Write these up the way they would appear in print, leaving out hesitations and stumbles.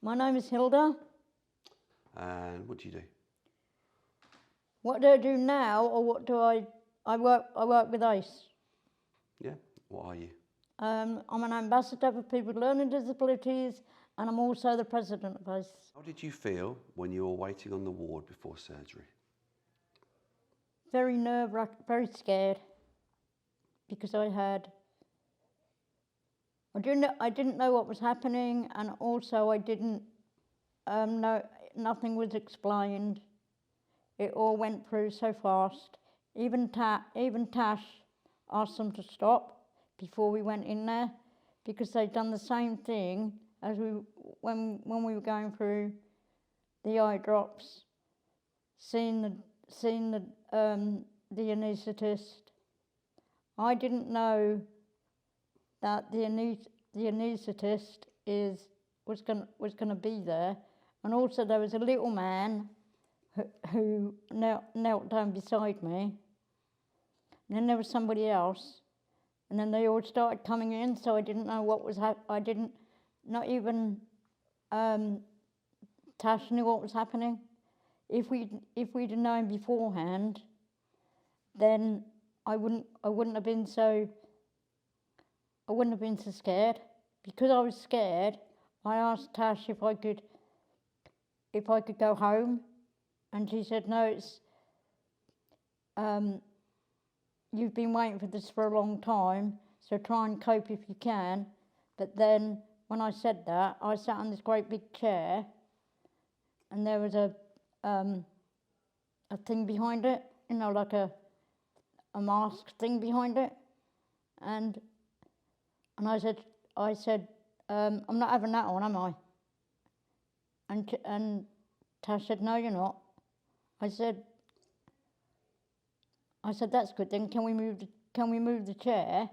My name is Hilda. And what do you do? What do I do now, or what do I work with ACE. Yeah, what are you? I'm an ambassador for people with learning disabilities, and I'm also the president of ACE. How did you feel when you were waiting on the ward before surgery? Very nerve-wracked, very scared, because I didn't know what was happening, and also I didn't know, nothing was explained. It all went through so fast. Even Tash asked them to stop before we went in there, because they'd done the same thing as when we were going through the eye drops, seeing the anaesthetist. I didn't know that the anaesthetist was going to be there, and also there was a little man who knelt down beside me, and then there was somebody else, and then they all started coming in, so I didn't know what was I didn't, not even Tash knew what was happening. If we'd have known beforehand, then I wouldn't have been so scared. Because I was scared, I asked Tash if I could go home, and she said, no, it's you've been waiting for this for a long time, so try and cope if you can. But then when I said that, I sat on this great big chair, and there was a thing behind it, like a mask thing behind it, and I said, I'm not having that on, am I? And Tash said, no, you're not. I said, that's good. Then can we move the chair?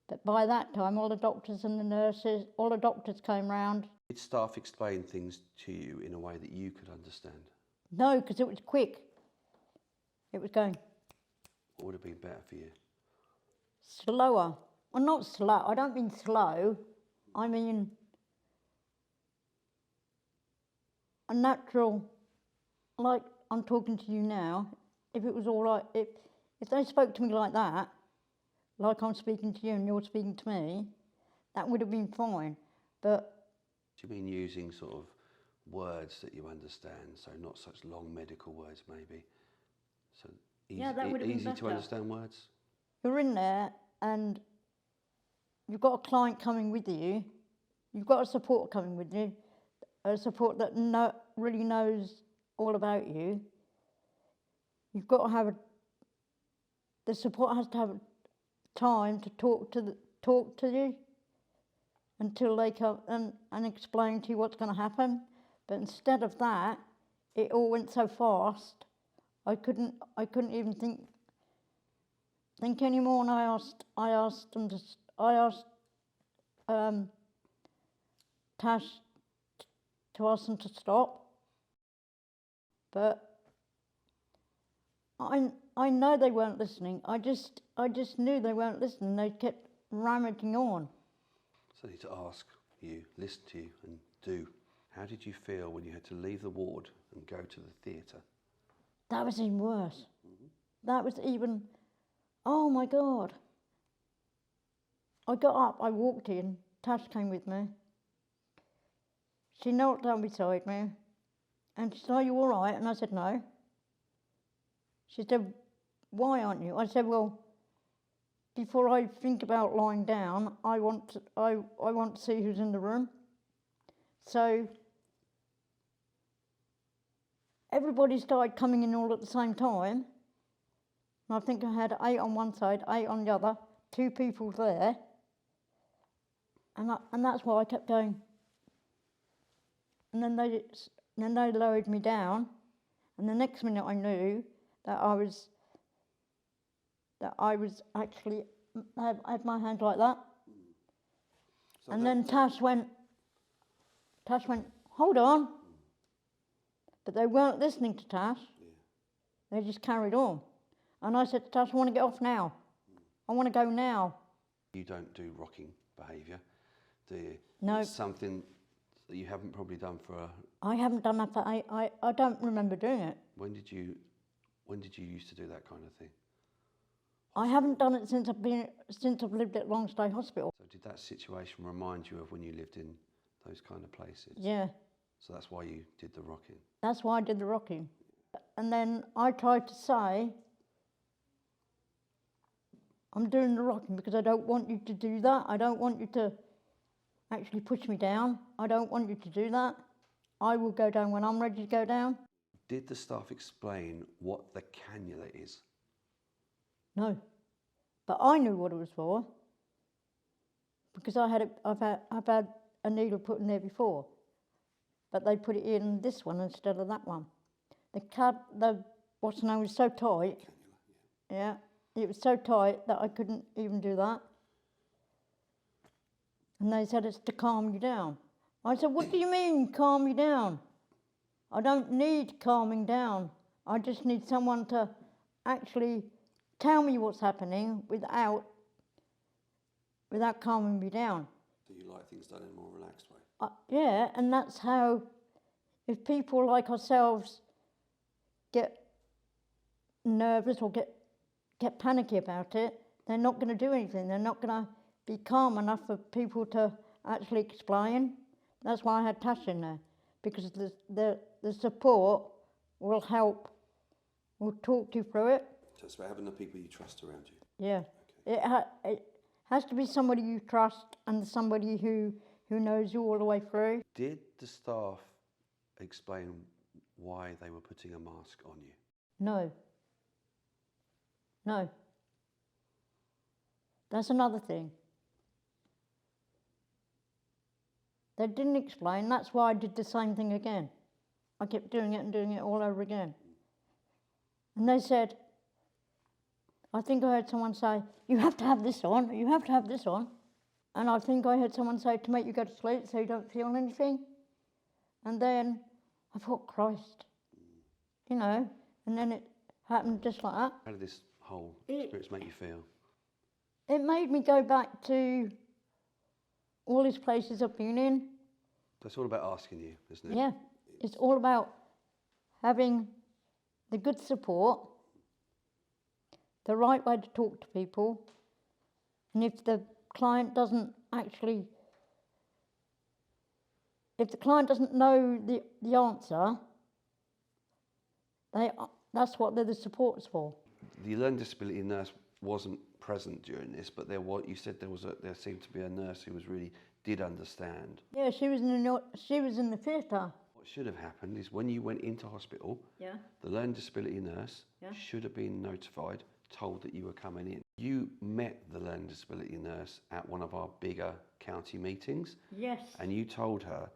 But by that time, all the doctors and the nurses, all the doctors came round. Did staff explain things to you in a way that you could understand? No, because it was quick. It was going What would have been better for you? slower. Well, not slow. I don't mean slow. I mean a natural, like I'm talking to you now. If it was all right, if they spoke to me like that, like I'm speaking to you and you're speaking to me, that would have been fine. But Do you mean using sort of words that you understand, so not such long medical words maybe? So easy, yeah, that would have been easy better. to understand words? You're in there and you've got a client coming with you, you've got a support coming with you, a support that really knows all about you. You've got to have the support has to have time to talk to you until they come and explain to you what's going to happen. But instead of that, it all went so fast, I couldn't even think anymore. And I asked Tash to ask them to stop. But I know they weren't listening. I just knew they weren't listening. They kept rammaging on. So I need to ask you, listen to you and do. How did you feel when you had to leave the ward and go to the theatre? That was even worse. That was even, oh my God. I got up, I walked in, Tash came with me. She knelt down beside me and she said, are you all right? And I said, no. She said, why aren't you? I said, well, before I think about lying down, I want to see who's in the room. So everybody started coming in all at the same time. And I think I had 8 on one side, 8 on the other, 2 people there. And that's why I kept going. And then they lowered me down, and the next minute I knew that I was actually, I had my hands like that. So and then Tash went, hold on. But they weren't listening to Tash. Yeah. They just carried on. And I said to Tash, I want to get off now. I want to go now. You don't do rocking behaviour, do you? No. It's something that you haven't probably done for a... I haven't done that for I don't remember doing it. When did you used to do that kind of thing? I haven't done it since I've lived at Longstay Hospital. So did that situation remind you of when you lived in those kind of places? Yeah. So that's why you did the rocking? That's why I did the rocking. And then I tried to say, I'm doing the rocking because I don't want you to do that. I don't want you to actually push me down. I don't want you to do that. I will go down when I'm ready to go down. Did the staff explain what the cannula is? No. But I knew what it was for because I've had a needle put in there before. But they put it in this one instead of that one. The what's known was so tight. Yeah, it was so tight that I couldn't even do that. And they said it's to calm you down. I said, what do you mean, calm me down? I don't need calming down. I just need someone to actually tell me what's happening without calming me down. So you like things done in a more relaxed way? Yeah, and that's how, if people like ourselves get nervous or get panicky about it, they're not going to do anything. They're not going to be calm enough for people to actually explain. That's why I had Tash in there, because the support will help, will talk you through it. So it's about having the people you trust around you? Yeah. Okay. It has to be somebody you trust and somebody who knows you all the way through. Did the staff explain why they were putting a mask on you? No. No. That's another thing. They didn't explain. That's why I did the same thing again. I kept doing it and doing it all over again. And they said, I think I heard someone say, you have to have this on, you have to have this on. And I think I heard someone say, to make you go to sleep so you don't feel anything. And then I thought, Christ, you know, and then it happened just like that. How did this whole experience make you feel? It made me go back to all these places I've been in. So it's all about asking you, isn't it? Yeah, it's all about having the good support, the right way to talk to people, and if the client doesn't know the answer, that's what the support's for. The learning disability nurse wasn't present during this, but you said there seemed to be a nurse who did understand. Yeah, she was in the theatre. What should have happened is when you went into hospital, Yeah. the learning disability nurse should have been notified, told that you were coming in. You met the learning disability nurse at one of our bigger county meetings. Yes. And you told her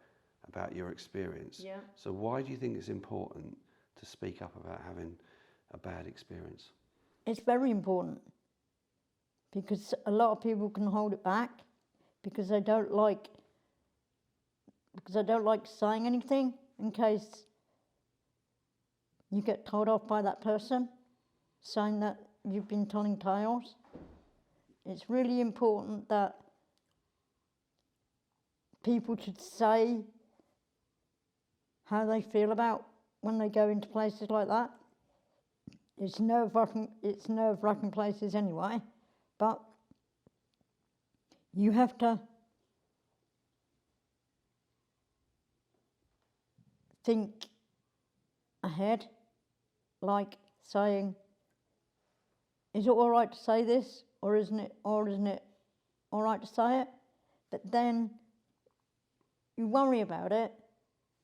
about your experience. Yeah. So why do you think it's important to speak up about having a bad experience? It's very important because a lot of people can hold it back because they don't like saying anything in case you get told off by that person saying that you've been telling tales. It's really important that people should say how they feel about when they go into places like that. It's nerve-wracking places anyway, but you have to think ahead, like saying, is it all right to say this, or isn't it all right to say it? But then you worry about it,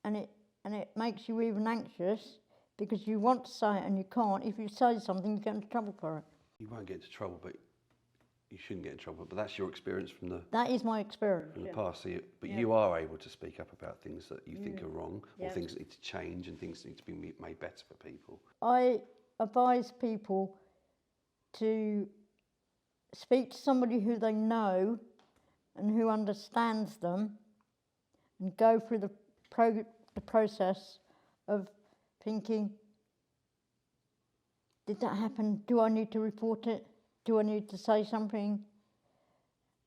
and it makes you even anxious because you want to say it and you can't. If you say something, you get into trouble for it. You won't get into trouble, but you shouldn't get in trouble. But that's your experience from the That is my experience. from the past. So you are able to speak up about things that you think are wrong, or things that need to change, and things that need to be made better for people. I advise people to speak to somebody who they know and who understands them, and go through the process of thinking, did that happen? Do I need to report it? Do I need to say something?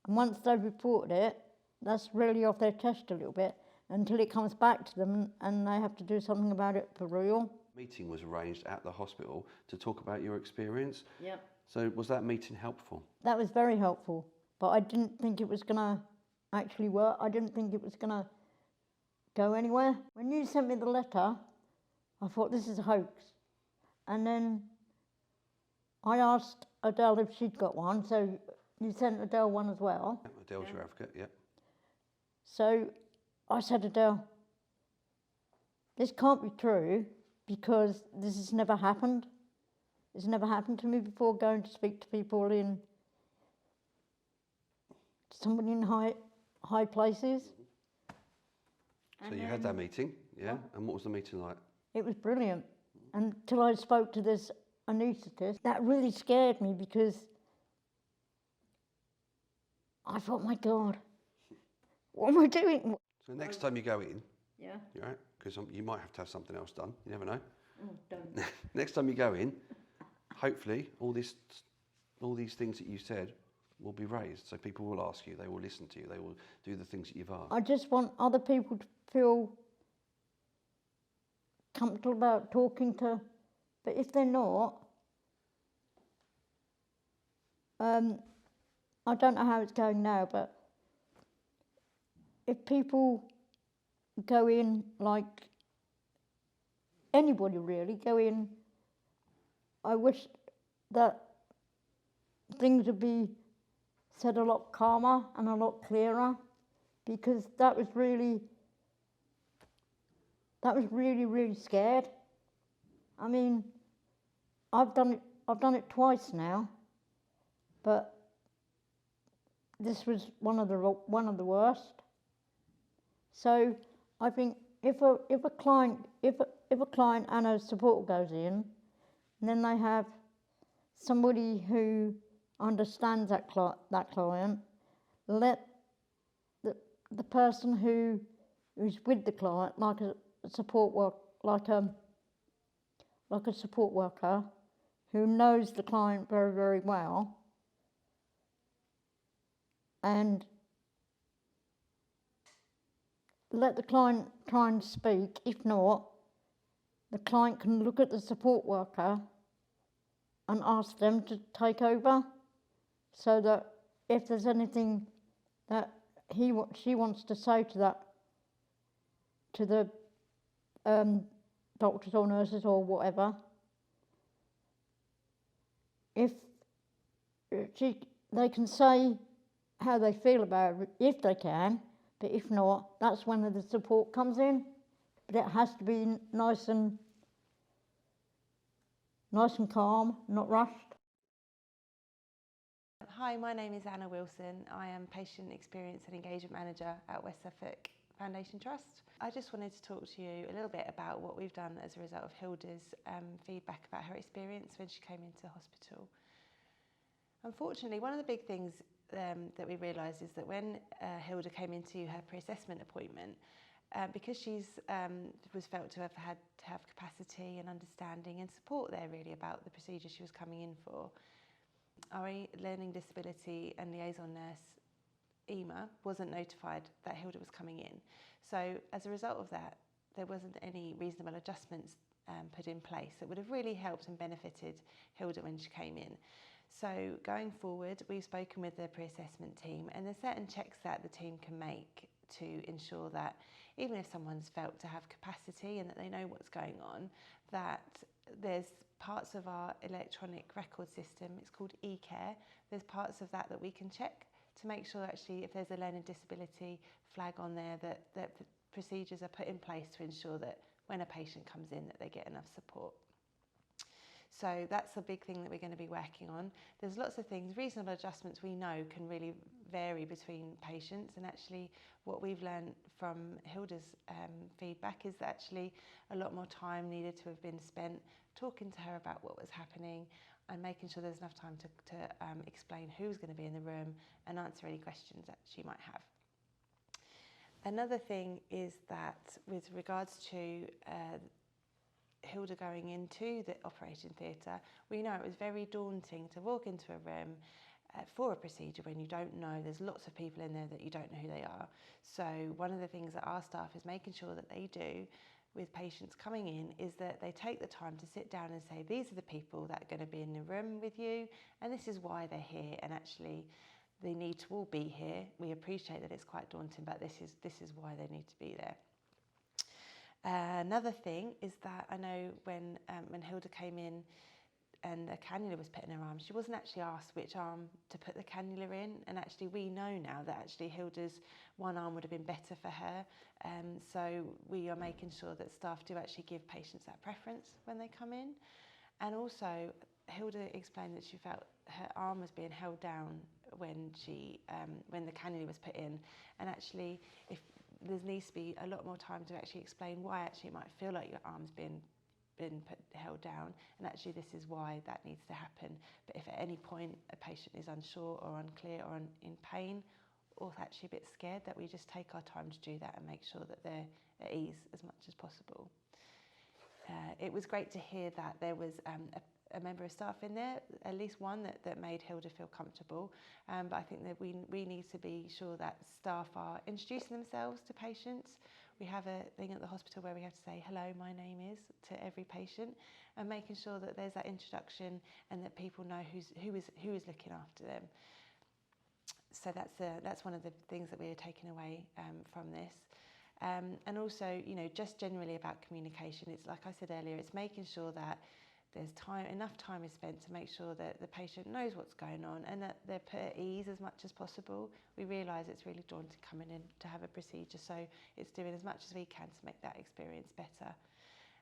And once they've reported it, that's really off their chest a little bit. until it comes back to them and they have to do something about it for real. Meeting was arranged at the hospital to talk about your experience. Yep. So was that meeting helpful? That was very helpful, but I didn't think it was going to actually work. I didn't think it was going to go anywhere. When you sent me the letter, I thought this is a hoax. And then I asked Adele if she'd got one, so you sent Adele one as well. Yep, Adele's your advocate, yep. So I said, Adele, this can't be true because this has never happened. It's never happened to me before, going to speak to people in somebody in high places. So you had that meeting, yeah? And what was the meeting like? It was brilliant. Until I spoke to this anaesthetist, that really scared me because I thought, my God, what am I doing? So next time you go in, Yeah. right? Because you might have to have something else done. You never know. Oh, don't. Next time you go in, hopefully all these things that you said will be raised. So people will ask you, they will listen to you, they will do the things that you've asked. I just want other people to feel comfortable about talking to, but if they're not, I don't know how it's going now, but if people go in, like anybody really, go in, I wish that things would be said a lot calmer and a lot clearer, because that was really, really scared. I mean, I've done it twice now, but this was one of the worst. So I think if a client and a support goes in, and then they have somebody who understands that client, let the person who's with the client, like a support worker who knows the client very, very well, and let the client try and speak. If not, the client can look at the support worker and ask them to take over, so that if there's anything that she wants to say to the doctors or nurses or whatever, if they can say how they feel about it, if they can, but if not, that's when the support comes in. But it has to be nice and calm, not rushed. Hi, my name is Anna Wilson. I am Patient Experience and Engagement Manager at West Suffolk Foundation Trust. I just wanted to talk to you a little bit about what we've done as a result of Hilda's feedback about her experience when she came into hospital. Unfortunately, one of the big things that we realised is that when Hilda came into her pre-assessment appointment, because she's was felt to have had to have capacity and understanding and support there really about the procedure she was coming in for, our learning disability and liaison nurse, EMA, wasn't notified that Hilda was coming in. So as a result of that, there wasn't any reasonable adjustments put in place that would have really helped and benefited Hilda when she came in. So going forward, we've spoken with the pre-assessment team, and there's certain checks that the team can make to ensure that even if someone's felt to have capacity and that they know what's going on, that there's parts of our electronic record system, it's called eCare, there's parts of that we can check to make sure actually if there's a learning disability flag on there, that the procedures are put in place to ensure that when a patient comes in that they get enough support. So that's a big thing that we're going to be working on. There's lots of things, reasonable adjustments we know can really vary between patients, and actually what we've learned from Hilda's feedback is that actually a lot more time needed to have been spent talking to her about what was happening and making sure there's enough time to explain who's going to be in the room and answer any questions that she might have. Another thing is that with regards to Hilda going into the operating theatre, we know it was very daunting to walk into a room for a procedure when you don't know, there's lots of people in there that you don't know who they are. So one of the things that our staff is making sure that they do with patients coming in is that they take the time to sit down and say, these are the people that are going to be in the room with you, and this is why they're here, and actually they need to all be here. We appreciate that it's quite daunting, but this is why they need to be there. Another thing is that I know when Hilda came in and a cannula was put in her arm, she wasn't actually asked which arm to put the cannula in, and actually we know now that actually Hilda's one arm would have been better for her, so we are making sure that staff do actually give patients that preference when they come in. And also Hilda explained that she felt her arm was being held down when the cannula was put in, and actually if there needs to be a lot more time to actually explain why actually it might feel like your arm's been held down, and actually this is why that needs to happen. But if at any point a patient is unsure or unclear or in pain or actually a bit scared, that we just take our time to do that and make sure that they're at ease as much as possible. It was great to hear that there was a member of staff in there, at least one that made Hilda feel comfortable, but I think that we need to be sure that staff are introducing themselves to patients. We have a thing at the hospital where we have to say, hello, my name is, to every patient, and making sure that there's that introduction and that people know who is looking after them. So that's one of the things that we are taking away from this. And also, just generally about communication, it's like I said earlier, it's making sure that there's enough time is spent to make sure that the patient knows what's going on and that they're put at ease as much as possible. We realise it's really daunting coming in to have a procedure, so it's doing as much as we can to make that experience better.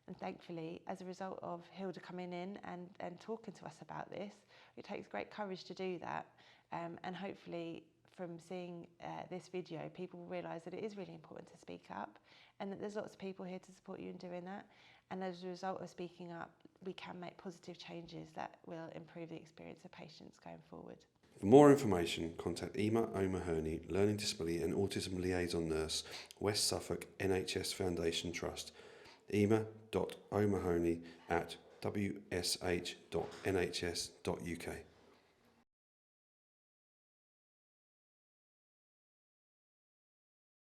And thankfully, as a result of Hilda coming in and talking to us about this, it takes great courage to do that. And hopefully from seeing this video, people will realise that it is really important to speak up and that there's lots of people here to support you in doing that. And as a result of speaking up, we can make positive changes that will improve the experience of patients going forward. For more information, contact Emma O'Mahony, Learning Disability and Autism Liaison Nurse, West Suffolk NHS Foundation Trust, emma.o'mahony@wsh.nhs.uk.